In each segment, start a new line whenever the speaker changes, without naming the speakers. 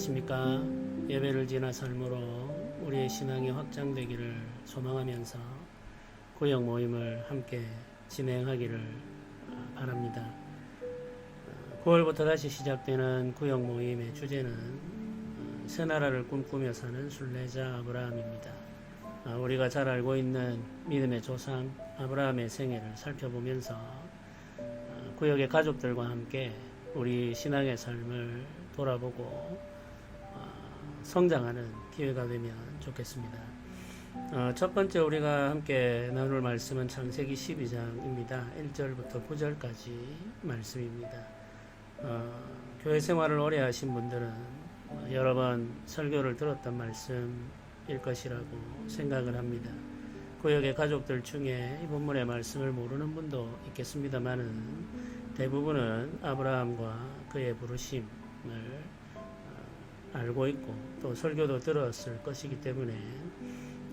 안녕하십니까. 예배를 지나 삶으로 우리의 신앙이 확장되기를 소망하면서 구역 모임을 함께 진행하기를 바랍니다. 9월부터 다시 시작되는 구역 모임의 주제는 새 나라를 꿈꾸며 사는 순례자 아브라함입니다. 우리가 잘 알고 있는 믿음의 조상 아브라함의 생애를 살펴보면서 구역의 가족들과 함께 우리 신앙의 삶을 돌아보고 성장하는 기회가 되면 좋겠습니다. 첫 번째 우리가 함께 나눌 말씀은 창세기 12장입니다. 1절부터 9절까지 말씀입니다. 교회 생활을 오래 하신 분들은 여러 번 설교를 들었던 말씀일 것이라고 생각을 합니다. 구역의 가족들 중에 이 본문의 말씀을 모르는 분도 있겠습니다만은 대부분은 아브라함과 그의 부르심을 알고 있고 또 설교도 들었을 것이기 때문에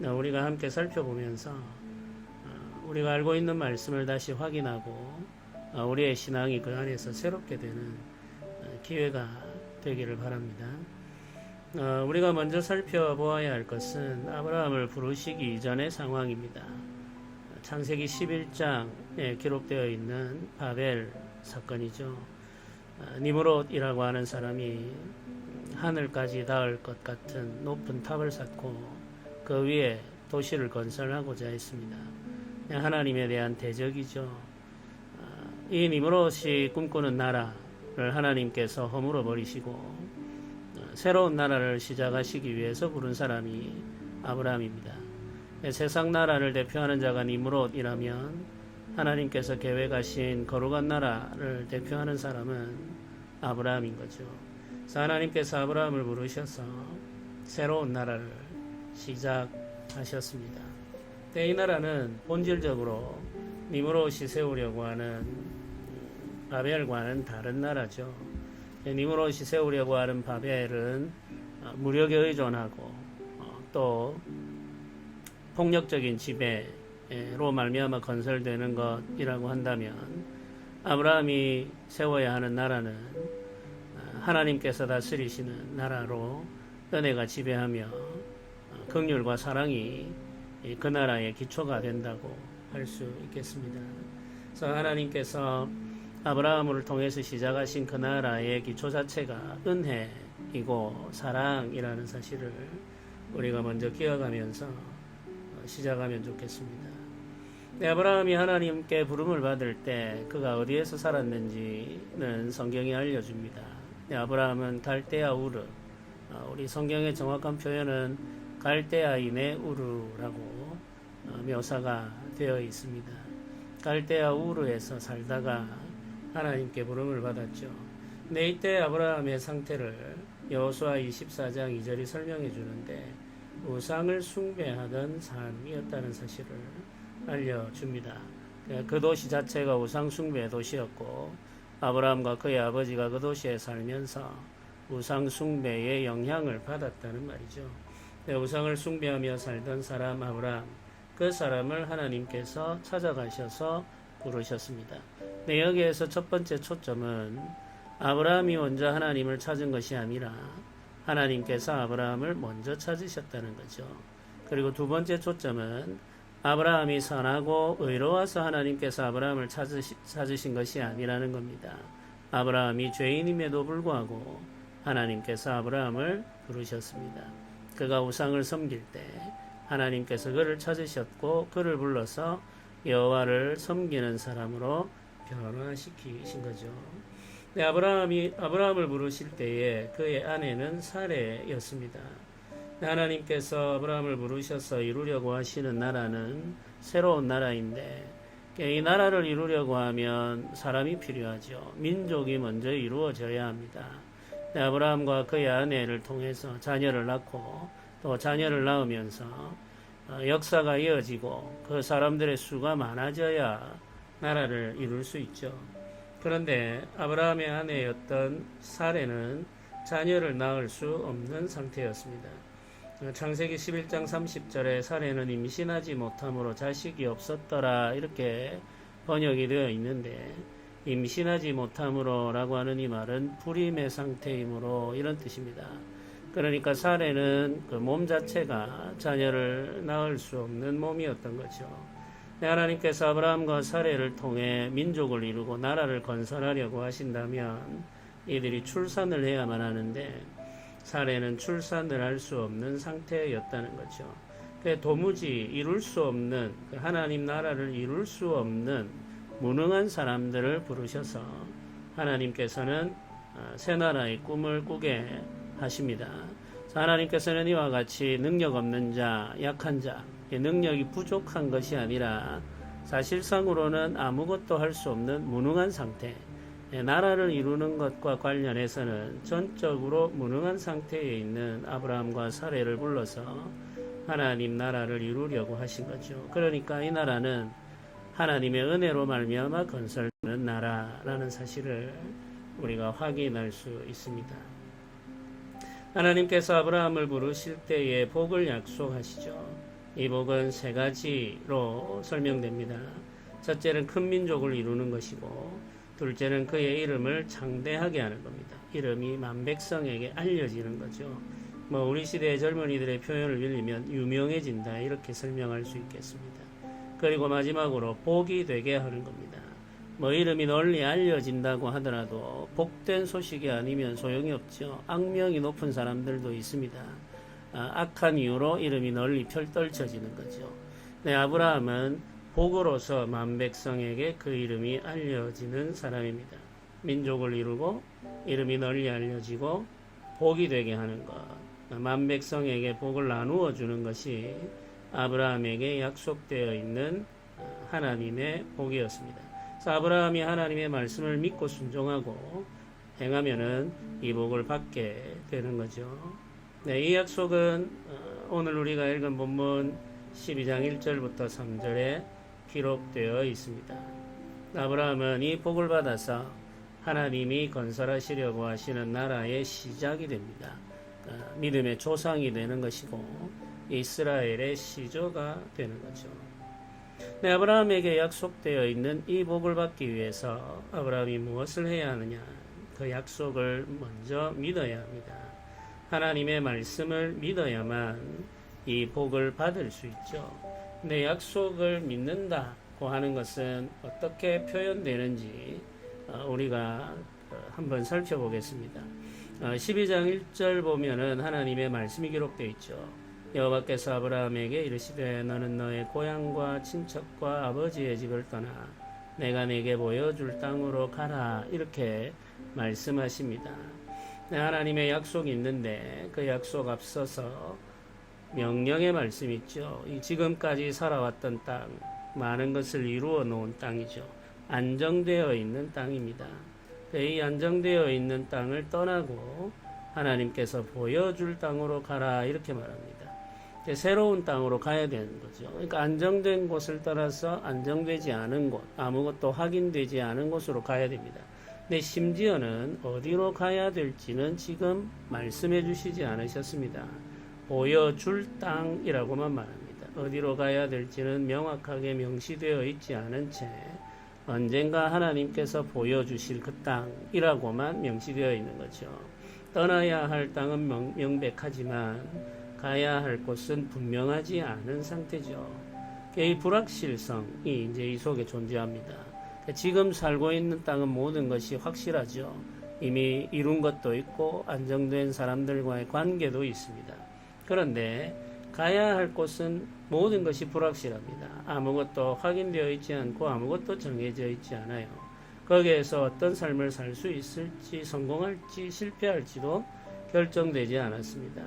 우리가 함께 살펴보면서 우리가 알고 있는 말씀을 다시 확인하고 우리의 신앙이 그 안에서 새롭게 되는 기회가 되기를 바랍니다. 우리가 먼저 살펴보아야 할 것은 아브라함을 부르시기 이전의 상황입니다. 창세기 11장에 기록되어 있는 바벨 사건이죠. 니므롯이라고 하는 사람이 하늘까지 닿을 것 같은 높은 탑을 쌓고 그 위에 도시를 건설하고자 했습니다. 하나님에 대한 대적이죠. 이 니므롯이 꿈꾸는 나라를 하나님께서 허물어 버리시고 새로운 나라를 시작하시기 위해서 부른 사람이 아브라함입니다. 세상 나라를 대표하는 자가 니므롯이라면 하나님께서 계획하신 거룩한 나라를 대표하는 사람은 아브라함인 거죠. 그래서 하나님께서 아브라함을 부르셔서 새로운 나라를 시작하셨습니다. 이 나라는 본질적으로 니므롯이 세우려고 하는 바벨과는 다른 나라죠. 니므롯이 세우려고 하는 바벨은 무력에 의존하고 또 폭력적인 지배로 말미암아 건설되는 것이라고 한다면 아브라함이 세워야 하는 나라는 하나님께서 다스리시는 나라로 은혜가 지배하며 긍휼과 사랑이 그 나라의 기초가 된다고 할 수 있겠습니다. 그래서 하나님께서 아브라함을 통해서 시작하신 그 나라의 기초 자체가 은혜이고 사랑이라는 사실을 우리가 먼저 기억하면서 시작하면 좋겠습니다. 아브라함이 하나님께 부름을 받을 때 그가 어디에서 살았는지는 성경이 알려줍니다. 아브라함은 갈대아 우르, 우리 성경의 정확한 표현은 갈대아인의 우르라고 묘사가 되어 있습니다. 갈대아 우르에서 살다가 하나님께 부름을 받았죠. 근데 이때 아브라함의 상태를 여호수아 24장 2절이 설명해 주는데 우상을 숭배하던 삶이었다는 사실을 알려줍니다. 그 도시 자체가 우상 숭배의 도시였고 아브라함과 그의 아버지가 그 도시에 살면서 우상 숭배의 영향을 받았다는 말이죠. 우상을 숭배하며 살던 사람 아브라함, 그 사람을 하나님께서 찾아가셔서 부르셨습니다. 여기에서 첫 번째 초점은 아브라함이 먼저 하나님을 찾은 것이 아니라 하나님께서 아브라함을 먼저 찾으셨다는 거죠. 그리고 두 번째 초점은 아브라함이 선하고 의로워서 하나님께서 아브라함을 찾으신 것이 아니라는 겁니다. 아브라함이 죄인임에도 불구하고 하나님께서 아브라함을 부르셨습니다. 그가 우상을 섬길 때 하나님께서 그를 찾으셨고 그를 불러서 여호와를 섬기는 사람으로 변화시키신 거죠. 아브라함을 부르실 때에 그의 아내는 사레였습니다. 하나님께서 아브라함을 부르셔서 이루려고 하시는 나라는 새로운 나라인데 이 나라를 이루려고 하면 사람이 필요하죠. 민족이 먼저 이루어져야 합니다. 아브라함과 그의 아내를 통해서 자녀를 낳고 또 자녀를 낳으면서 역사가 이어지고 그 사람들의 수가 많아져야 나라를 이룰 수 있죠. 그런데 아브라함의 아내였던 사레는 자녀를 낳을 수 없는 상태였습니다. 창세기 11장 30절에 사레는 임신하지 못함으로 자식이 없었더라 이렇게 번역이 되어 있는데 임신하지 못함으로 라고 하는 이 말은 불임의 상태이므로 이런 뜻입니다. 그러니까 사례는 그 몸 자체가 자녀를 낳을 수 없는 몸이었던 거죠. 하나님께서 아브라함과 사례를 통해 민족을 이루고 나라를 건설하려고 하신다면 이들이 출산을 해야만 하는데 사례는 출산을 할 수 없는 상태였다는 거죠. 도무지 이룰 수 없는 하나님 나라를 이룰 수 없는 무능한 사람들을 부르셔서 하나님께서는 새 나라의 꿈을 꾸게 하십니다. 하나님께서는 이와 같이 능력 없는 자, 약한 자, 능력이 부족한 것이 아니라 사실상으로는 아무것도 할 수 없는 무능한 상태, 나라를 이루는 것과 관련해서는 전적으로 무능한 상태에 있는 아브라함과 사례를 불러서 하나님 나라를 이루려고 하신 거죠. 그러니까 이 나라는 하나님의 은혜로 말미암아 건설되는 나라라는 사실을 우리가 확인할 수 있습니다. 하나님께서 아브라함을 부르실 때에 복을 약속하시죠. 이 복은 세 가지로 설명됩니다. 첫째는 큰 민족을 이루는 것이고, 둘째는 그의 이름을 창대하게 하는 겁니다. 이름이 만백성에게 알려지는 거죠. 우리 시대의 젊은이들의 표현을 빌리면 유명해진다 이렇게 설명할 수 있겠습니다. 그리고 마지막으로 복이 되게 하는 겁니다. 이름이 널리 알려진다고 하더라도 복된 소식이 아니면 소용이 없죠. 악명이 높은 사람들도 있습니다. 악한 이유로 이름이 널리 펼떨쳐지는 거죠. 아브라함은 복으로서 만백성에게 그 이름이 알려지는 사람입니다. 민족을 이루고 이름이 널리 알려지고 복이 되게 하는 것, 만백성에게 복을 나누어 주는 것이 아브라함에게 약속되어 있는 하나님의 복이었습니다. 아브라함이 하나님의 말씀을 믿고 순종하고 행하면은 이 복을 받게 되는 거죠. 이 약속은 오늘 우리가 읽은 본문 12장 1절부터 3절에 기록되어 있습니다. 아브라함은 이 복을 받아서 하나님이 건설하시려고 하시는 나라의 시작이 됩니다. 믿음의 조상이 되는 것이고 이스라엘의 시조가 되는 거죠. 아브라함에게 약속되어 있는 이 복을 받기 위해서 아브라함이 무엇을 해야 하느냐? 그 약속을 먼저 믿어야 합니다. 하나님의 말씀을 믿어야만 이 복을 받을 수 있죠. 근데 약속을 믿는다고 하는 것은 어떻게 표현되는지 우리가 한번 살펴보겠습니다. 12장 1절 보면은 하나님의 말씀이 기록되어 있죠. 여호와께서 아브라함에게 이르시되 너는 너의 고향과 친척과 아버지의 집을 떠나 내가 내게 보여줄 땅으로 가라 이렇게 말씀하십니다. 하나님의 약속이 있는데 그 약속 앞서서 명령의 말씀이 있죠. 지금까지 살아왔던 땅, 많은 것을 이루어 놓은 땅이죠. 안정되어 있는 땅입니다. 이 안정되어 있는 땅을 떠나고 하나님께서 보여줄 땅으로 가라 이렇게 말합니다. 새로운 땅으로 가야 되는 거죠. 그러니까 안정된 곳을 떠나서 안정되지 않은 곳, 아무것도 확인되지 않은 곳으로 가야 됩니다. 근데 심지어는 어디로 가야 될지는 지금 말씀해 주시지 않으셨습니다. 보여줄 땅이라고만 말합니다. 어디로 가야 될지는 명확하게 명시되어 있지 않은 채 언젠가 하나님께서 보여주실 그 땅이라고만 명시되어 있는 거죠. 떠나야 할 땅은 명백하지만 가야 할 곳은 분명하지 않은 상태죠. 이 불확실성이 이제 이 속에 존재합니다. 지금 살고 있는 땅은 모든 것이 확실하죠. 이미 이룬 것도 있고 안정된 사람들과의 관계도 있습니다. 그런데 가야 할 곳은 모든 것이 불확실합니다. 아무것도 확인되어 있지 않고 아무것도 정해져 있지 않아요. 거기에서 어떤 삶을 살 수 있을지 성공할지 실패할지도 결정되지 않았습니다.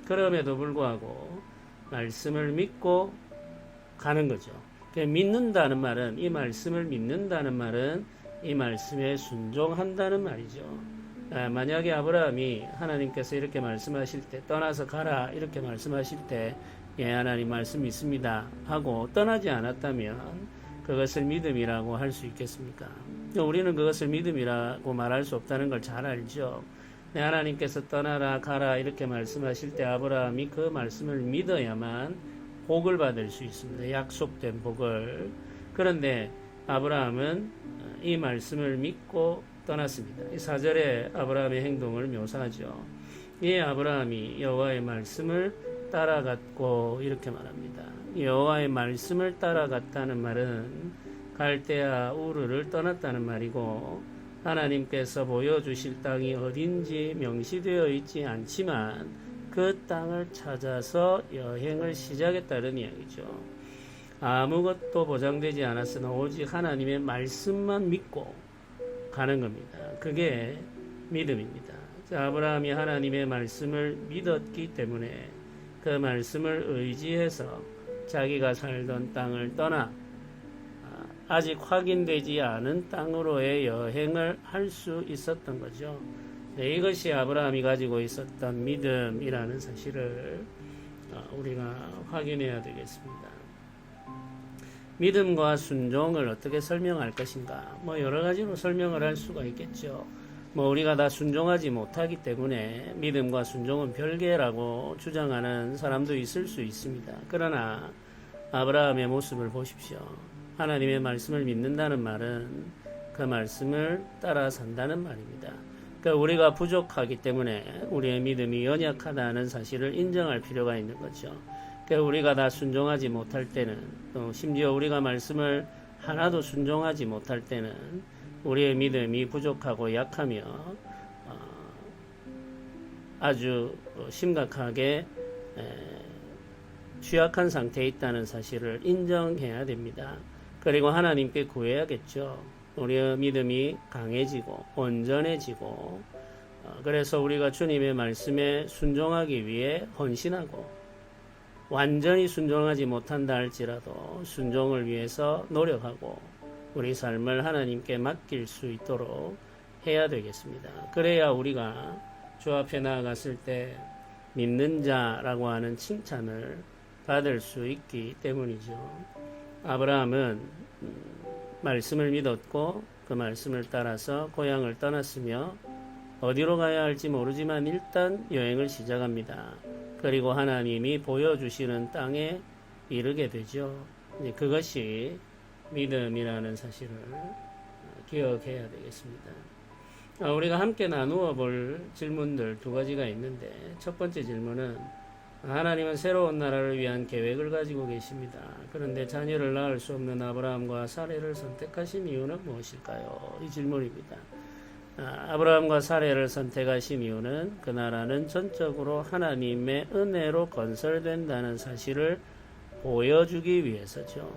그럼에도 불구하고 말씀을 믿고 가는 거죠. 믿는다는 말은 이 말씀을 믿는다는 말은 이 말씀에 순종한다는 말이죠. 만약에 아브라함이 하나님께서 이렇게 말씀하실 때 떠나서 가라 이렇게 말씀하실 때 예 하나님 말씀 믿습니다 하고 떠나지 않았다면 그것을 믿음이라고 할 수 있겠습니까? 우리는 그것을 믿음이라고 말할 수 없다는 걸 잘 알죠. 하나님께서 떠나라 가라 이렇게 말씀하실 때 아브라함이 그 말씀을 믿어야만 복을 받을 수 있습니다. 약속된 복을. 그런데 아브라함은 이 말씀을 믿고 떠났습니다. 이 4절에 아브라함의 행동을 묘사하죠. 이 아브라함이 여호와의 말씀을 따라갔고 이렇게 말합니다. 여호와의 말씀을 따라갔다는 말은 갈대아 우르를 떠났다는 말이고 하나님께서 보여주실 땅이 어딘지 명시되어 있지 않지만 그 땅을 찾아서 여행을 시작했다는 이야기죠. 아무것도 보장되지 않았으나 오직 하나님의 말씀만 믿고 가는 겁니다. 그게 믿음입니다. 아브라함이 하나님의 말씀을 믿었기 때문에 그 말씀을 의지해서 자기가 살던 땅을 떠나 아직 확인되지 않은 땅으로의 여행을 할 수 있었던 거죠. 네, 이것이 아브라함이 가지고 있었던 믿음이라는 사실을 우리가 확인해야 되겠습니다. 믿음과 순종을 어떻게 설명할 것인가? 여러 가지로 설명을 할 수가 있겠죠. 우리가 다 순종하지 못하기 때문에 믿음과 순종은 별개라고 주장하는 사람도 있을 수 있습니다. 그러나 아브라함의 모습을 보십시오. 하나님의 말씀을 믿는다는 말은 그 말씀을 따라 산다는 말입니다. 그러니까 우리가 부족하기 때문에 우리의 믿음이 연약하다는 사실을 인정할 필요가 있는 거죠. 그러니까 우리가 다 순종하지 못할 때는, 또 심지어 우리가 말씀을 하나도 순종하지 못할 때는 우리의 믿음이 부족하고 약하며 아주 심각하게 취약한 상태에 있다는 사실을 인정해야 됩니다. 그리고 하나님께 구해야겠죠. 우리의 믿음이 강해지고 온전해지고 그래서 우리가 주님의 말씀에 순종하기 위해 헌신하고 완전히 순종하지 못한다 할지라도 순종을 위해서 노력하고 우리 삶을 하나님께 맡길 수 있도록 해야 되겠습니다. 그래야 우리가 주 앞에 나아갔을 때 믿는 자라고 하는 칭찬을 받을 수 있기 때문이죠. 아브라함은 말씀을 믿었고 그 말씀을 따라서 고향을 떠났으며 어디로 가야 할지 모르지만 일단 여행을 시작합니다. 그리고 하나님이 보여주시는 땅에 이르게 되죠. 그것이 믿음이라는 사실을 기억해야 되겠습니다. 우리가 함께 나누어 볼 질문들 두 가지가 있는데 첫 번째 질문은 하나님은 새로운 나라를 위한 계획을 가지고 계십니다. 그런데 자녀를 낳을 수 없는 아브라함과 사레를 선택하신 이유는 무엇일까요? 이 질문입니다. 아브라함과 사레를 선택하신 이유는 그 나라는 전적으로 하나님의 은혜로 건설된다는 사실을 보여주기 위해서죠.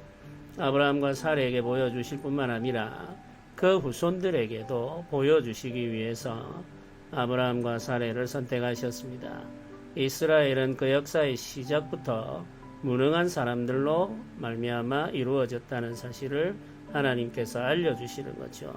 아브라함과 사레에게 보여주실 뿐만 아니라 그 후손들에게도 보여주시기 위해서 아브라함과 사레를 선택하셨습니다. 이스라엘은 그 역사의 시작부터 무능한 사람들로 말미암아 이루어졌다는 사실을 하나님께서 알려주시는 거죠.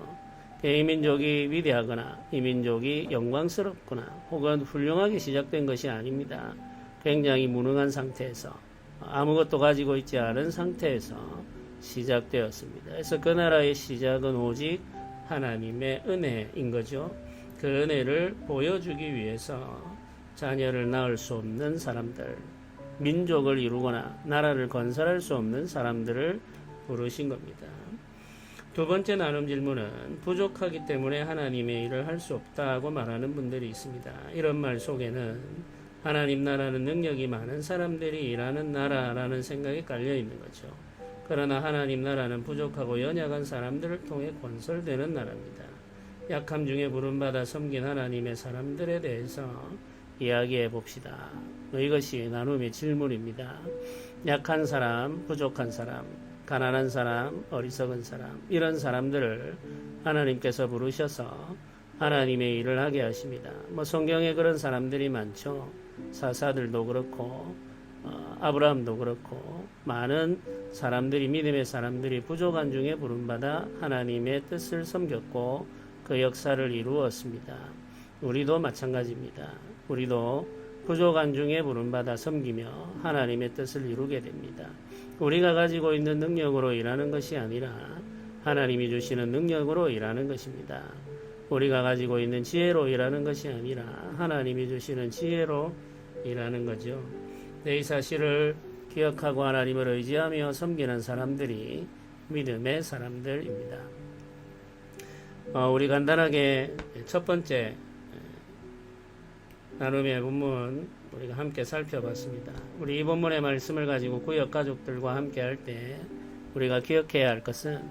이 민족이 위대하거나 이 민족이 영광스럽거나 혹은 훌륭하게 시작된 것이 아닙니다. 굉장히 무능한 상태에서 아무것도 가지고 있지 않은 상태에서 시작되었습니다. 그래서 그 나라의 시작은 오직 하나님의 은혜인 거죠. 그 은혜를 보여주기 위해서 자녀를 낳을 수 없는 사람들, 민족을 이루거나 나라를 건설할 수 없는 사람들을 부르신 겁니다. 두 번째 나눔 질문은 부족하기 때문에 하나님의 일을 할 수 없다고 말하는 분들이 있습니다. 이런 말 속에는 하나님 나라는 능력이 많은 사람들이 일하는 나라라는 생각이 깔려 있는 거죠. 그러나 하나님 나라는 부족하고 연약한 사람들을 통해 건설되는 나라입니다. 약함 중에 부름받아 섬긴 하나님의 사람들에 대해서 이야기해 봅시다. 이것이 나눔의 질문입니다. 약한 사람, 부족한 사람, 가난한 사람, 어리석은 사람, 이런 사람들을 하나님께서 부르셔서 하나님의 일을 하게 하십니다. 성경에 그런 사람들이 많죠. 사사들도 그렇고 아브라함도 그렇고 많은 사람들이 믿음의 사람들이 부족한 중에 부름받아 하나님의 뜻을 섬겼고 그 역사를 이루었습니다. 우리도 마찬가지입니다. 우리도 부족한 중에 부름받아 섬기며 하나님의 뜻을 이루게 됩니다. 우리가 가지고 있는 능력으로 일하는 것이 아니라 하나님이 주시는 능력으로 일하는 것입니다. 우리가 가지고 있는 지혜로 일하는 것이 아니라 하나님이 주시는 지혜로 일하는 거죠. 이 사실을 기억하고 하나님을 의지하며 섬기는 사람들이 믿음의 사람들입니다. 우리 간단하게 첫 번째 나눔의 본문 우리가 함께 살펴봤습니다. 우리 이 본문의 말씀을 가지고 구역 가족들과 함께 할 때 우리가 기억해야 할 것은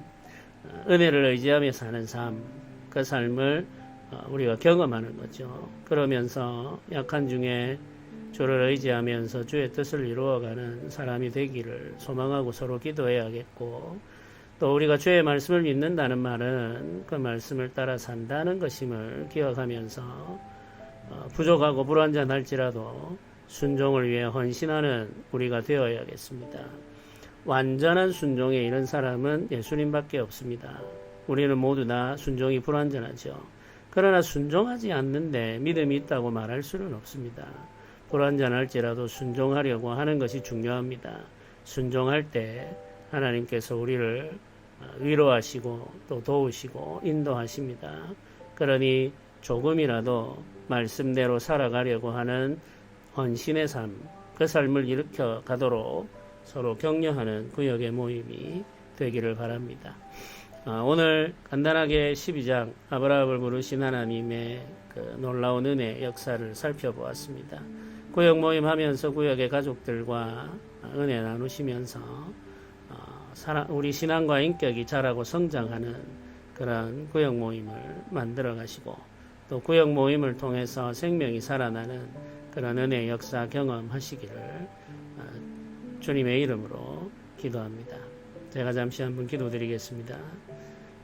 은혜를 의지하며 사는 삶, 그 삶을 우리가 경험하는 거죠. 그러면서 약한 중에 주를 의지하면서 주의 뜻을 이루어가는 사람이 되기를 소망하고 서로 기도해야겠고, 또 우리가 주의 말씀을 믿는다는 말은 그 말씀을 따라 산다는 것임을 기억하면서 부족하고 불완전할지라도 순종을 위해 헌신하는 우리가 되어야겠습니다. 완전한 순종에 이른 사람은 예수님밖에 없습니다. 우리는 모두 다 순종이 불완전하죠. 그러나 순종하지 않는데 믿음이 있다고 말할 수는 없습니다. 불완전할지라도 순종하려고 하는 것이 중요합니다. 순종할 때 하나님께서 우리를 위로하시고 또 도우시고 인도하십니다. 그러니 조금이라도 말씀대로 살아가려고 하는 헌신의 삶, 그 삶을 일으켜 가도록 서로 격려하는 구역의 모임이 되기를 바랍니다. 오늘 간단하게 12장 아브라함을 부르신 하나님의 그 놀라운 은혜 역사를 살펴보았습니다. 구역 모임 하면서 구역의 가족들과 은혜 나누시면서 우리 신앙과 인격이 자라고 성장하는 그런 구역 모임을 만들어 가시고, 또 구역 모임을 통해서 생명이 살아나는 그런 은혜 역사 경험하시기를 주님의 이름으로 기도합니다. 제가 잠시 한번 기도드리겠습니다.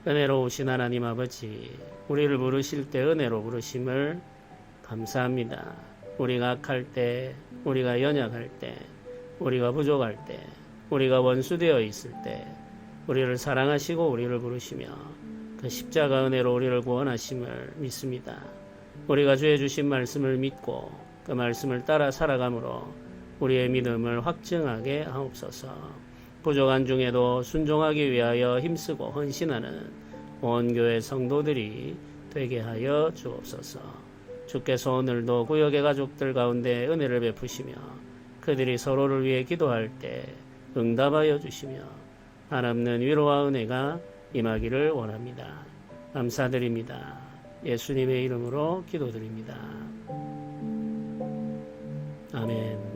은혜로우신 하나님 아버지, 우리를 부르실 때 은혜로 부르심을 감사합니다. 우리가 악할 때, 우리가 연약할 때, 우리가 부족할 때, 우리가 원수되어 있을 때 우리를 사랑하시고 우리를 부르시며 그 십자가 은혜로 우리를 구원하심을 믿습니다. 우리가 주의 주신 말씀을 믿고 그 말씀을 따라 살아감으로 우리의 믿음을 확증하게 하옵소서. 부족한 중에도 순종하기 위하여 힘쓰고 헌신하는 온 교회 성도들이 되게 하여 주옵소서. 주께서 오늘도 구역의 가족들 가운데 은혜를 베푸시며 그들이 서로를 위해 기도할 때 응답하여 주시며 한없는 위로와 은혜가 임하기를 원합니다. 감사드립니다. 예수님의 이름으로 기도드립니다. 아멘.